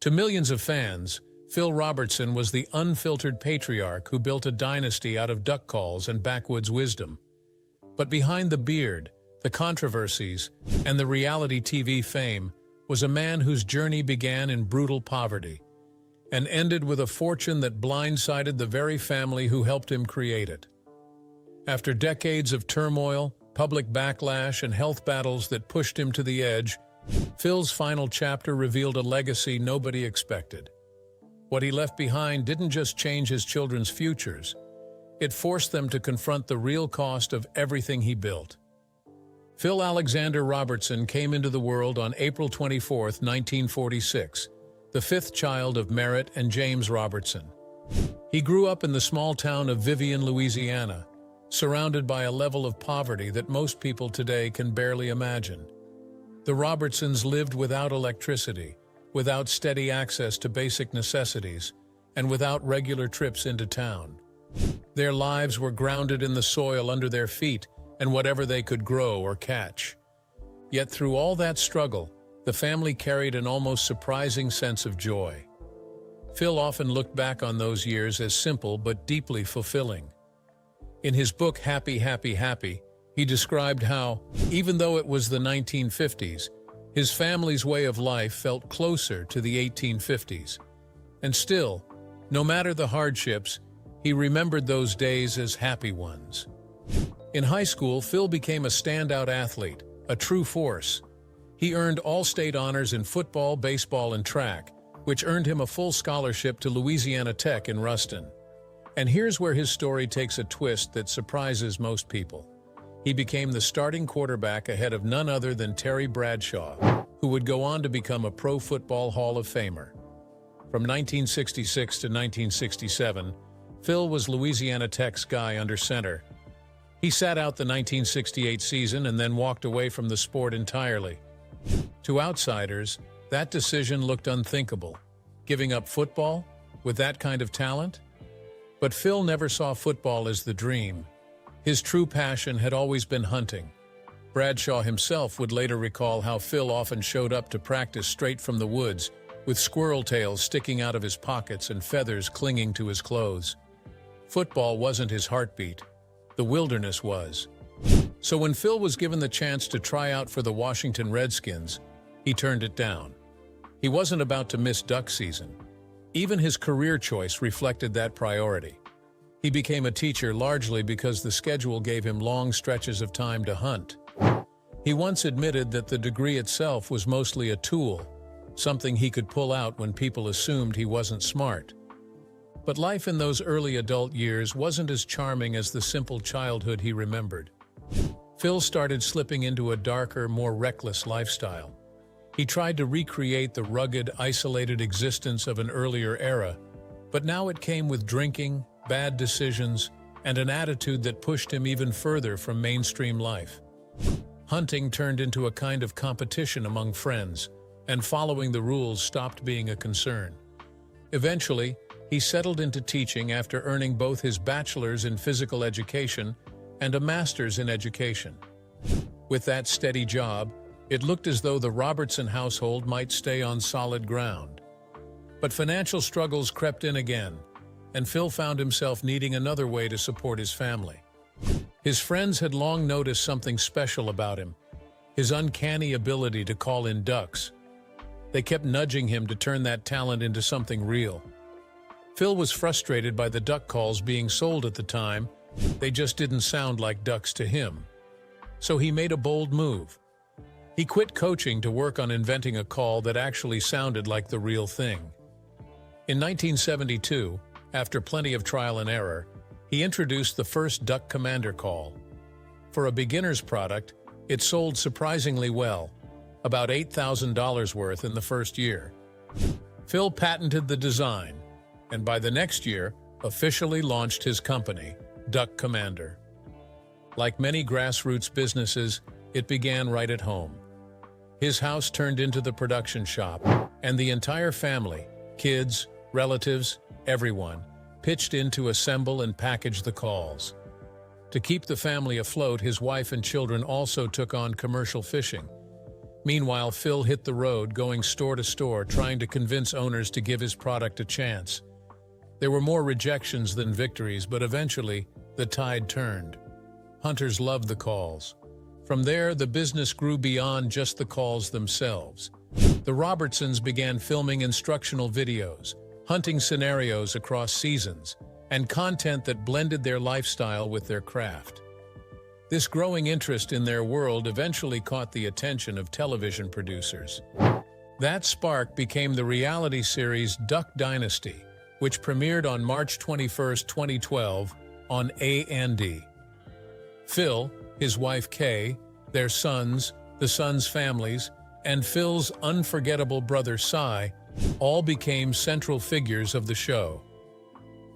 To millions of fans, Phil Robertson was the unfiltered patriarch who built a dynasty out of duck calls and backwoods wisdom. But behind the beard, the controversies, and the reality TV fame was a man whose journey began in brutal poverty and ended with a fortune that blindsided the very family who helped him create it. After decades of turmoil, public backlash, and health battles that pushed him to the edge, Phil's final chapter revealed a legacy nobody expected. What he left behind didn't just change his children's futures, it forced them to confront the real cost of everything he built. Phil Alexander Robertson came into the world on April 24, 1946, the fifth child of Merritt and James Robertson. He grew up in the small town of Vivian, Louisiana, surrounded by a level of poverty that most people today can barely imagine. The Robertsons lived without electricity, without steady access to basic necessities, and without regular trips into town. Their lives were grounded in the soil under their feet and whatever they could grow or catch. Yet through all that struggle, the family carried an almost surprising sense of joy. Phil often looked back on those years as simple but deeply fulfilling. In his book Happy, Happy, Happy, he described how, even though it was the 1950s, his family's way of life felt closer to the 1850s. And still, no matter the hardships, he remembered those days as happy ones. In high school, Phil became a standout athlete, a true force. He earned all-state honors in football, baseball, and track, which earned him a full scholarship to Louisiana Tech in Ruston. And here's where his story takes a twist that surprises most people. He became the starting quarterback ahead of none other than Terry Bradshaw, who would go on to become a Pro Football Hall of Famer. From 1966 to 1967, Phil was Louisiana Tech's guy under center. He sat out the 1968 season and then walked away from the sport entirely. To outsiders, that decision looked unthinkable. Giving up football? With that kind of talent? But Phil never saw football as the dream. His true passion had always been hunting. Bradshaw himself would later recall how Phil often showed up to practice straight from the woods, with squirrel tails sticking out of his pockets and feathers clinging to his clothes. Football wasn't his heartbeat. The wilderness was. So when Phil was given the chance to try out for the Washington Redskins, he turned it down. He wasn't about to miss duck season. Even his career choice reflected that priority. He became a teacher largely because the schedule gave him long stretches of time to hunt. He once admitted that the degree itself was mostly a tool, something he could pull out when people assumed he wasn't smart. But life in those early adult years wasn't as charming as the simple childhood he remembered. Phil started slipping into a darker, more reckless lifestyle. He tried to recreate the rugged, isolated existence of an earlier era, but now it came with drinking, bad decisions, and an attitude that pushed him even further from mainstream life. Hunting turned into a kind of competition among friends, and following the rules stopped being a concern. Eventually, he settled into teaching after earning both his bachelor's in physical education and a master's in education. With that steady job, it looked as though the Robertson household might stay on solid ground. But financial struggles crept in again, and Phil found himself needing another way to support his family. His friends had long noticed something special about him, his uncanny ability to call in ducks. They kept nudging him to turn that talent into something real. Phil was frustrated by the duck calls being sold at the time. They just didn't sound like ducks to him. So he made a bold move. He quit coaching to work on inventing a call that actually sounded like the real thing. In 1972, after plenty of trial and error, he introduced the first duck commander call. For a beginner's product, it sold surprisingly well, about $8,000 worth in the first year. Phil patented the design, and by the next year, officially launched his company, Duck Commander. Like many grassroots businesses, it began right at home. His house turned into the production shop, and the entire family, kids, relatives, everyone, pitched in to assemble and package the calls. To keep the family afloat, his wife and children also took on commercial fishing. Meanwhile, Phil hit the road, going store to store, trying to convince owners to give his product a chance. There were more rejections than victories, but eventually, the tide turned. Hunters loved the calls. From there, the business grew beyond just the calls themselves. The Robertsons began filming instructional videos, hunting scenarios across seasons, and content that blended their lifestyle with their craft. This growing interest in their world eventually caught the attention of television producers. That spark became the reality series Duck Dynasty, which premiered on March 21, 2012, on A&E. Phil, his wife Kay, their sons, the sons' families, and Phil's unforgettable brother Cy all became central figures of the show.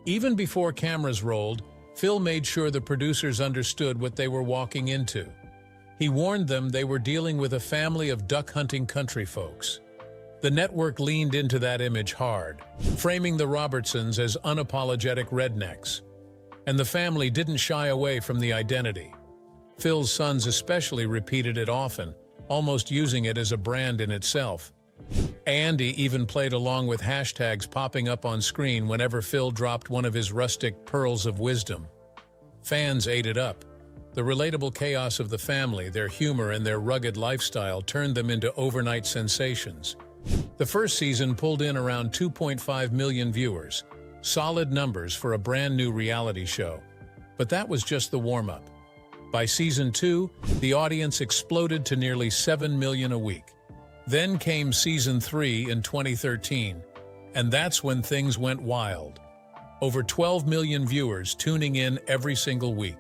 Even before cameras rolled, Phil made sure the producers understood what they were walking into. He warned them they were dealing with a family of duck-hunting country folks. The network leaned into that image hard, framing the Robertsons as unapologetic rednecks. And the family didn't shy away from the identity. Phil's sons especially repeated it often, almost using it as a brand in itself. Andy even played along with hashtags popping up on screen whenever Phil dropped one of his rustic pearls of wisdom. Fans ate it up. The relatable chaos of the family, their humor, and their rugged lifestyle turned them into overnight sensations. The first season pulled in around 2.5 million viewers, solid numbers for a brand new reality show. But that was just the warm-up. By season 2, the audience exploded to nearly 7 million a week. Then came season 3 in 2013, and that's when things went wild. Over 12 million viewers tuning in every single week.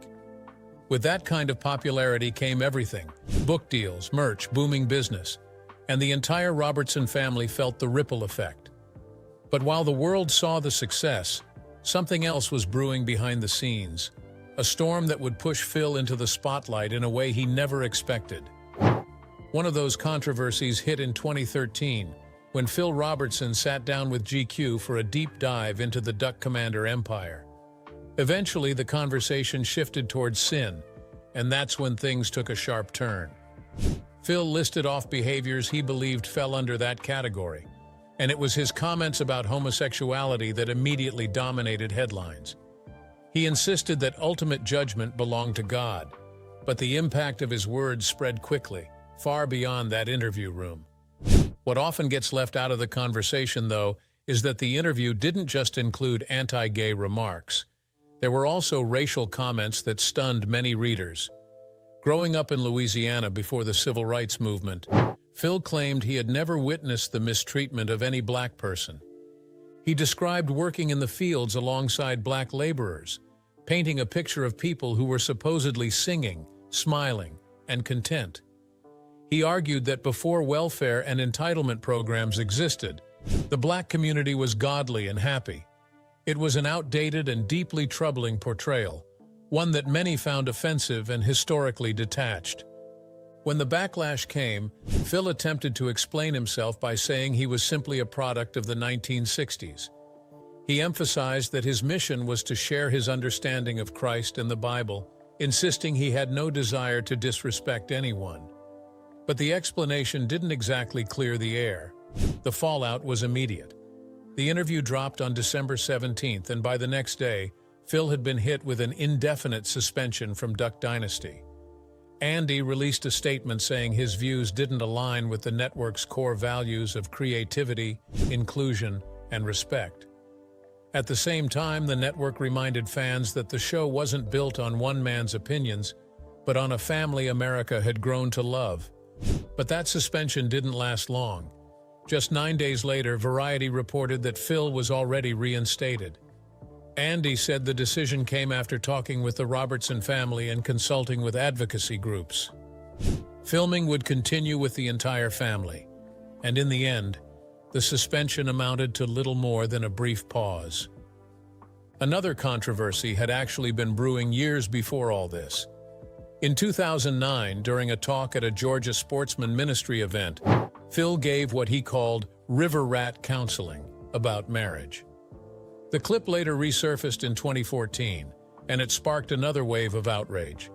With that kind of popularity came everything: book deals, merch, booming business, and the entire Robertson family felt the ripple effect. But while the world saw the success, something else was brewing behind the scenes, a storm that would push Phil into the spotlight in a way he never expected. One of those controversies hit in 2013, when Phil Robertson sat down with GQ for a deep dive into the Duck Commander empire. Eventually, the conversation shifted towards sin, and that's when things took a sharp turn. Phil listed off behaviors he believed fell under that category, and it was his comments about homosexuality that immediately dominated headlines. He insisted that ultimate judgment belonged to God, but the impact of his words spread quickly, far beyond that interview room. What often gets left out of the conversation, though, is that the interview didn't just include anti-gay remarks. There were also racial comments that stunned many readers. Growing up in Louisiana before the Civil Rights Movement, Phil claimed he had never witnessed the mistreatment of any black person. He described working in the fields alongside black laborers, painting a picture of people who were supposedly singing, smiling, and content. He argued that before welfare and entitlement programs existed, the black community was godly and happy. It was an outdated and deeply troubling portrayal, one that many found offensive and historically detached. When the backlash came, Phil attempted to explain himself by saying he was simply a product of the 1960s. He emphasized that his mission was to share his understanding of Christ and the Bible, insisting he had no desire to disrespect anyone. But the explanation didn't exactly clear the air. The fallout was immediate. The interview dropped on December 17th, and by the next day, Phil had been hit with an indefinite suspension from Duck Dynasty. Andy released a statement saying his views didn't align with the network's core values of creativity, inclusion, and respect. At the same time, the network reminded fans that the show wasn't built on one man's opinions, but on a family America had grown to love. But that suspension didn't last long. Just 9 days later, Variety reported that Phil was already reinstated. Andy said the decision came after talking with the Robertson family and consulting with advocacy groups. Filming would continue with the entire family, and in the end, the suspension amounted to little more than a brief pause. Another controversy had actually been brewing years before all this. In 2009, during a talk at a Georgia Sportsman Ministry event, Phil gave what he called river rat counseling about marriage. The clip later resurfaced in 2014, and it sparked another wave of outrage.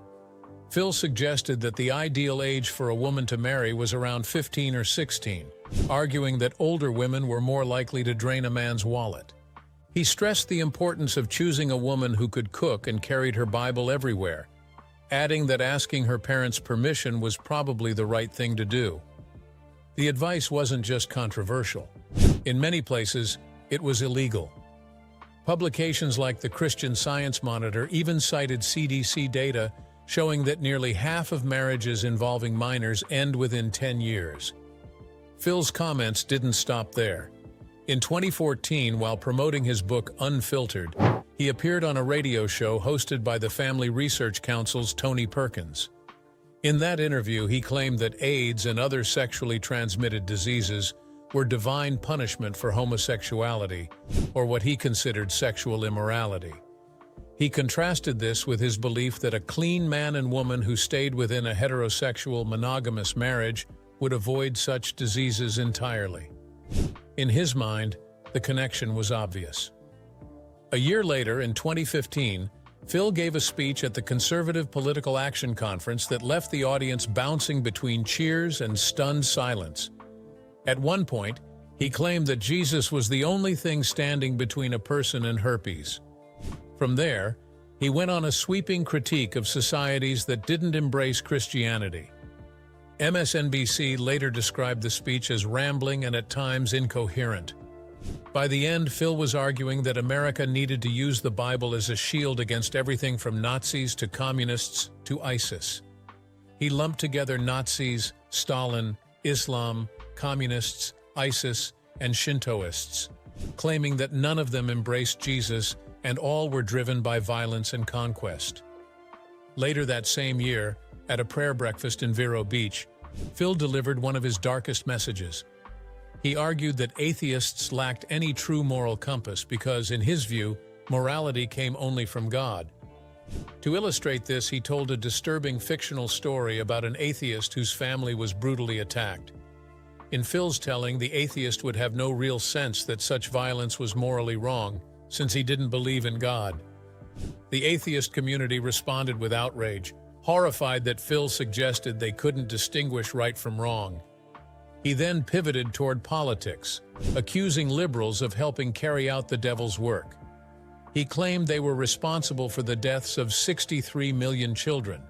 Phil suggested that the ideal age for a woman to marry was around 15 or 16, arguing that older women were more likely to drain a man's wallet. He stressed the importance of choosing a woman who could cook and carried her Bible everywhere, adding that asking her parents' permission was probably the right thing to do. The advice wasn't just controversial. In many places, it was illegal. Publications like the Christian Science Monitor even cited CDC data showing that nearly half of marriages involving minors end within 10 years. Phil's comments didn't stop there. In 2014, while promoting his book Unfiltered, he appeared on a radio show hosted by the Family Research Council's Tony Perkins. In that interview, he claimed that AIDS and other sexually transmitted diseases were divine punishment for homosexuality, or what he considered sexual immorality. He contrasted this with his belief that a clean man and woman who stayed within a heterosexual monogamous marriage would avoid such diseases entirely. In his mind, the connection was obvious. A year later, in 2015, Phil gave a speech at the Conservative Political Action Conference that left the audience bouncing between cheers and stunned silence. At one point, he claimed that Jesus was the only thing standing between a person and herpes. From there, he went on a sweeping critique of societies that didn't embrace Christianity. MSNBC later described the speech as rambling and at times incoherent. By the end, Phil was arguing that America needed to use the Bible as a shield against everything from Nazis to communists to ISIS. He lumped together Nazis, Stalin, Islam, communists, ISIS, and Shintoists, claiming that none of them embraced Jesus and all were driven by violence and conquest. Later that same year, at a prayer breakfast in Vero Beach, Phil delivered one of his darkest messages. He argued that atheists lacked any true moral compass because, in his view, morality came only from God. To illustrate this, he told a disturbing fictional story about an atheist whose family was brutally attacked. In Phil's telling, the atheist would have no real sense that such violence was morally wrong, since he didn't believe in God. The atheist community responded with outrage, horrified that Phil suggested they couldn't distinguish right from wrong. He then pivoted toward politics, accusing liberals of helping carry out the devil's work. He claimed they were responsible for the deaths of 63 million children,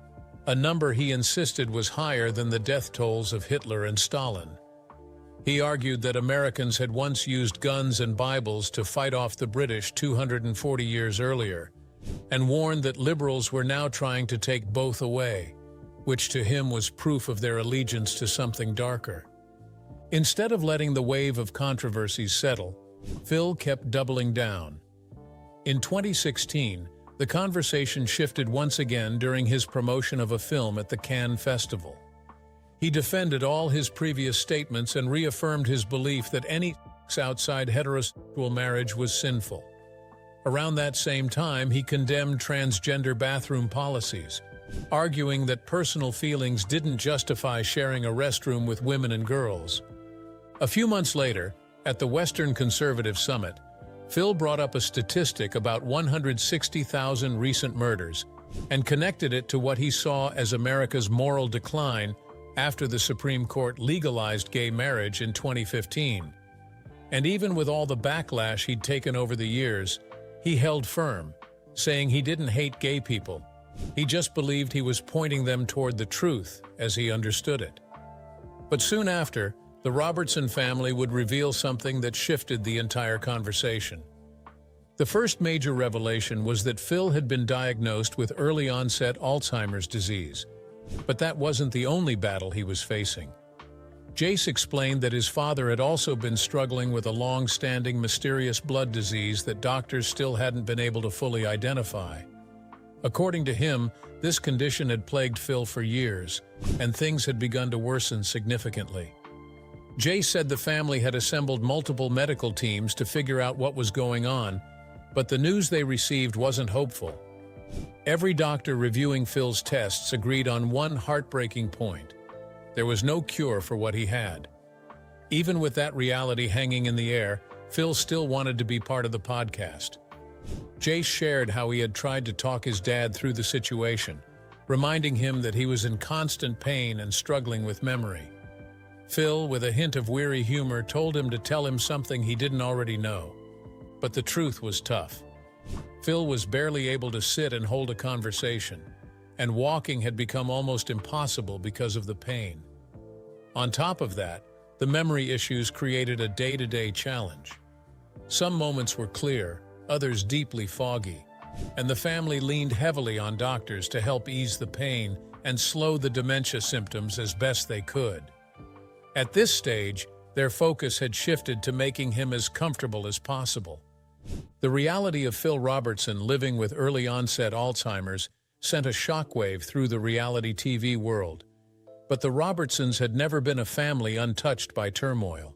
a number he insisted was higher than the death tolls of Hitler and Stalin. He argued that Americans had once used guns and Bibles to fight off the British 240 years earlier, and warned that liberals were now trying to take both away, which to him was proof of their allegiance to something darker. Instead of letting the wave of controversies settle, Phil kept doubling down. In 2016, the conversation shifted once again during his promotion of a film at the Cannes Festival. He defended all his previous statements and reaffirmed his belief that any sex outside heterosexual marriage was sinful. Around that same time, he condemned transgender bathroom policies, arguing that personal feelings didn't justify sharing a restroom with women and girls. A few months later, at the Western Conservative Summit, Phil brought up a statistic about 160,000 recent murders and connected it to what he saw as America's moral decline after the Supreme Court legalized gay marriage in 2015. And even with all the backlash he'd taken over the years, he held firm, saying he didn't hate gay people. He just believed he was pointing them toward the truth as he understood it. But soon after, the Robertson family would reveal something that shifted the entire conversation. The first major revelation was that Phil had been diagnosed with early-onset Alzheimer's disease. But that wasn't the only battle he was facing. Jace explained that his father had also been struggling with a long-standing mysterious blood disease that doctors still hadn't been able to fully identify. According to him, this condition had plagued Phil for years, and things had begun to worsen significantly. Jace said the family had assembled multiple medical teams to figure out what was going on, but the news they received wasn't hopeful. Every doctor reviewing Phil's tests agreed on one heartbreaking point. There was no cure for what he had. Even with that reality hanging in the air, Phil still wanted to be part of the podcast. Jace shared how he had tried to talk his dad through the situation, reminding him that he was in constant pain and struggling with memory. Phil, with a hint of weary humor, told him to tell him something he didn't already know. But the truth was tough. Phil was barely able to sit and hold a conversation, and walking had become almost impossible because of the pain. On top of that, the memory issues created a day-to-day challenge. Some moments were clear, others deeply foggy, and the family leaned heavily on doctors to help ease the pain and slow the dementia symptoms as best they could. At this stage, their focus had shifted to making him as comfortable as possible. The reality of Phil Robertson living with early-onset Alzheimer's sent a shockwave through the reality TV world. But the Robertsons had never been a family untouched by turmoil.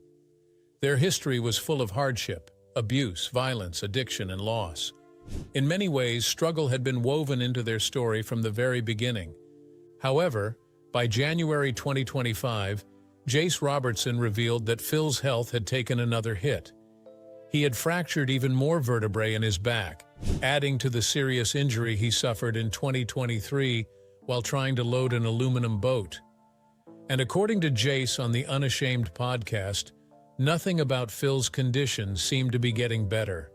Their history was full of hardship, abuse, violence, addiction, and loss. In many ways, struggle had been woven into their story from the very beginning. However, by January 2025, Jace Robertson revealed that Phil's health had taken another hit. He had fractured even more vertebrae in his back, adding to the serious injury he suffered in 2023 while trying to load an aluminum boat. And according to Jace on the Unashamed podcast, nothing about Phil's condition seemed to be getting better.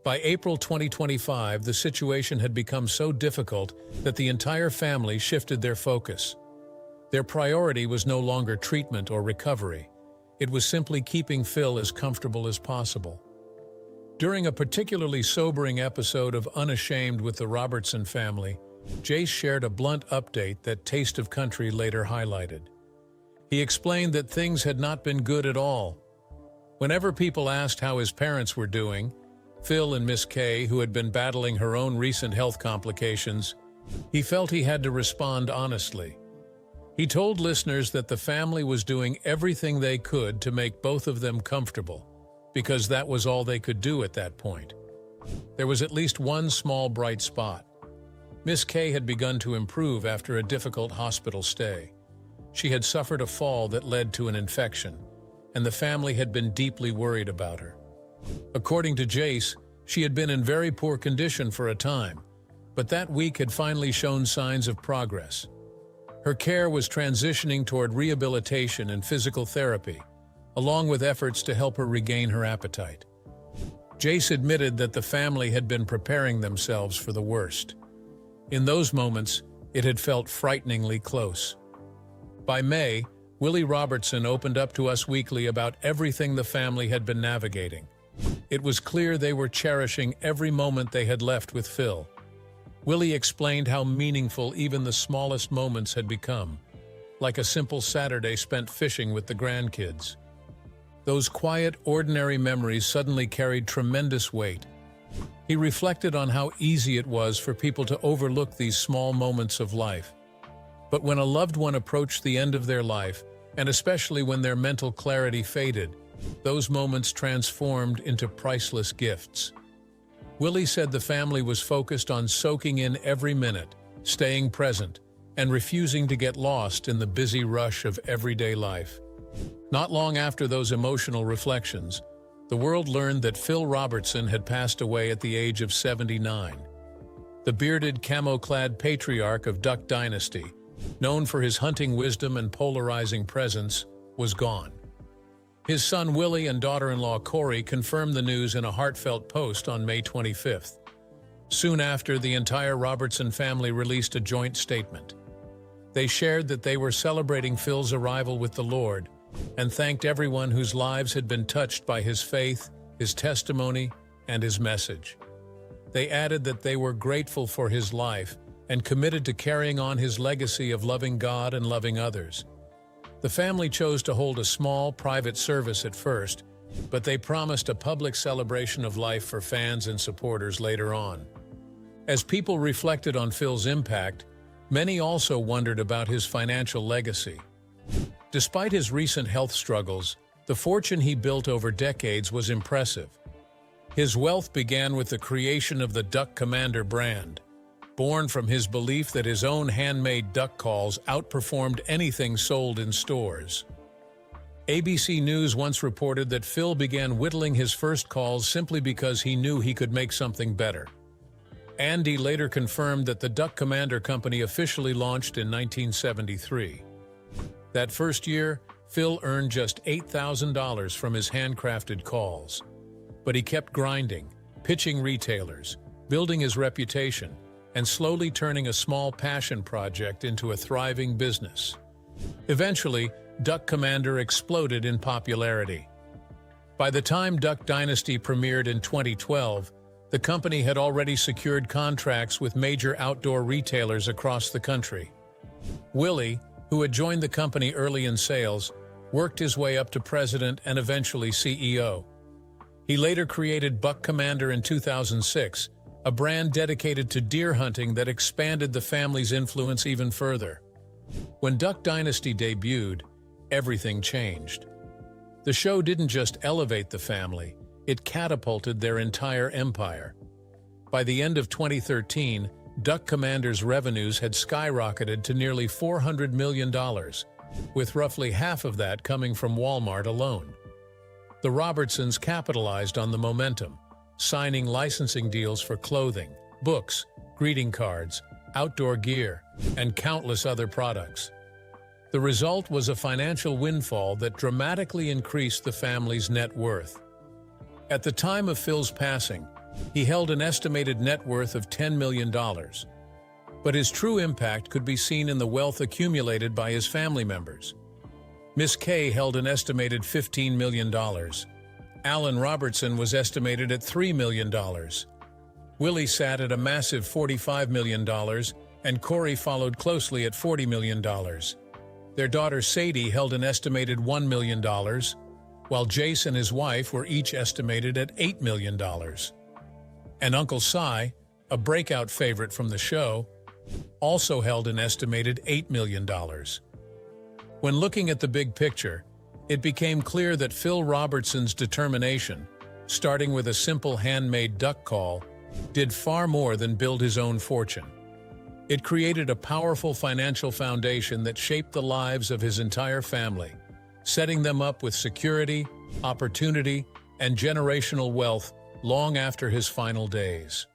By April 2025, the situation had become so difficult that the entire family shifted their focus. Their priority was no longer treatment or recovery. It was simply keeping Phil as comfortable as possible. During a particularly sobering episode of Unashamed with the Robertson family, Jace shared a blunt update that Taste of Country later highlighted. He explained that things had not been good at all. Whenever people asked how his parents were doing, Phil and Miss Kay, who had been battling her own recent health complications, he felt he had to respond honestly. He told listeners that the family was doing everything they could to make both of them comfortable, because that was all they could do at that point. There was at least one small bright spot. Miss Kay had begun to improve after a difficult hospital stay. She had suffered a fall that led to an infection, and the family had been deeply worried about her. According to Jace, she had been in very poor condition for a time, but that week had finally shown signs of progress. Her care was transitioning toward rehabilitation and physical therapy, along with efforts to help her regain her appetite. Jace admitted that the family had been preparing themselves for the worst. In those moments, it had felt frighteningly close. By May, Willie Robertson opened up to us weekly about everything the family had been navigating. It was clear they were cherishing every moment they had left with Phil. Willie explained how meaningful even the smallest moments had become, like a simple Saturday spent fishing with the grandkids. Those quiet, ordinary memories suddenly carried tremendous weight. He reflected on how easy it was for people to overlook these small moments of life. But when a loved one approached the end of their life, and especially when their mental clarity faded, those moments transformed into priceless gifts. Willie said the family was focused on soaking in every minute, staying present, and refusing to get lost in the busy rush of everyday life. Not long after those emotional reflections, the world learned that Phil Robertson had passed away at the age of 79. The bearded, camo-clad patriarch of Duck Dynasty, known for his hunting wisdom and polarizing presence, was gone. His son Willie and daughter-in-law Corey confirmed the news in a heartfelt post on May 25th. Soon after, the entire Robertson family released a joint statement. They shared that they were celebrating Phil's arrival with the Lord and thanked everyone whose lives had been touched by his faith, his testimony, and his message. They added that they were grateful for his life and committed to carrying on his legacy of loving God and loving others. The family chose to hold a small, private service at first, but they promised a public celebration of life for fans and supporters later on. As people reflected on Phil's impact, many also wondered about his financial legacy. Despite his recent health struggles, the fortune he built over decades was impressive. His wealth began with the creation of the Duck Commander brand, born from his belief that his own handmade duck calls outperformed anything sold in stores. ABC News once reported that Phil began whittling his first calls simply because he knew he could make something better. Andy later confirmed that the Duck Commander Company officially launched in 1973. That first year, Phil earned just $8,000 from his handcrafted calls. But he kept grinding, pitching retailers, building his reputation, and slowly turning a small passion project into a thriving business. Eventually, Duck Commander exploded in popularity. By the time Duck Dynasty premiered in 2012, the company had already secured contracts with major outdoor retailers across the country. Willie, who had joined the company early in sales, worked his way up to president and eventually CEO. He later created Buck Commander in 2006, a brand dedicated to deer hunting that expanded the family's influence even further. When Duck Dynasty debuted, everything changed. The show didn't just elevate the family, it catapulted their entire empire. By the end of 2013, Duck Commander's revenues had skyrocketed to nearly $400 million, with roughly half of that coming from Walmart alone. The Robertsons capitalized on the momentum, signing licensing deals for clothing, books, greeting cards, outdoor gear, and countless other products. The result was a financial windfall that dramatically increased the family's net worth. At the time of Phil's passing, he held an estimated net worth of $10 million. But his true impact could be seen in the wealth accumulated by his family members. Miss Kay held an estimated $15 million. Alan Robertson was estimated at $3 million. Willie sat at a massive $45 million, and Corey followed closely at $40 million. Their daughter Sadie held an estimated $1 million, while Jace and his wife were each estimated at $8 million. And Uncle Si, a breakout favorite from the show, also held an estimated $8 million. When looking at the big picture, it became clear that Phil Robertson's determination, starting with a simple handmade duck call, did far more than build his own fortune. It created a powerful financial foundation that shaped the lives of his entire family, setting them up with security, opportunity, and generational wealth long after his final days.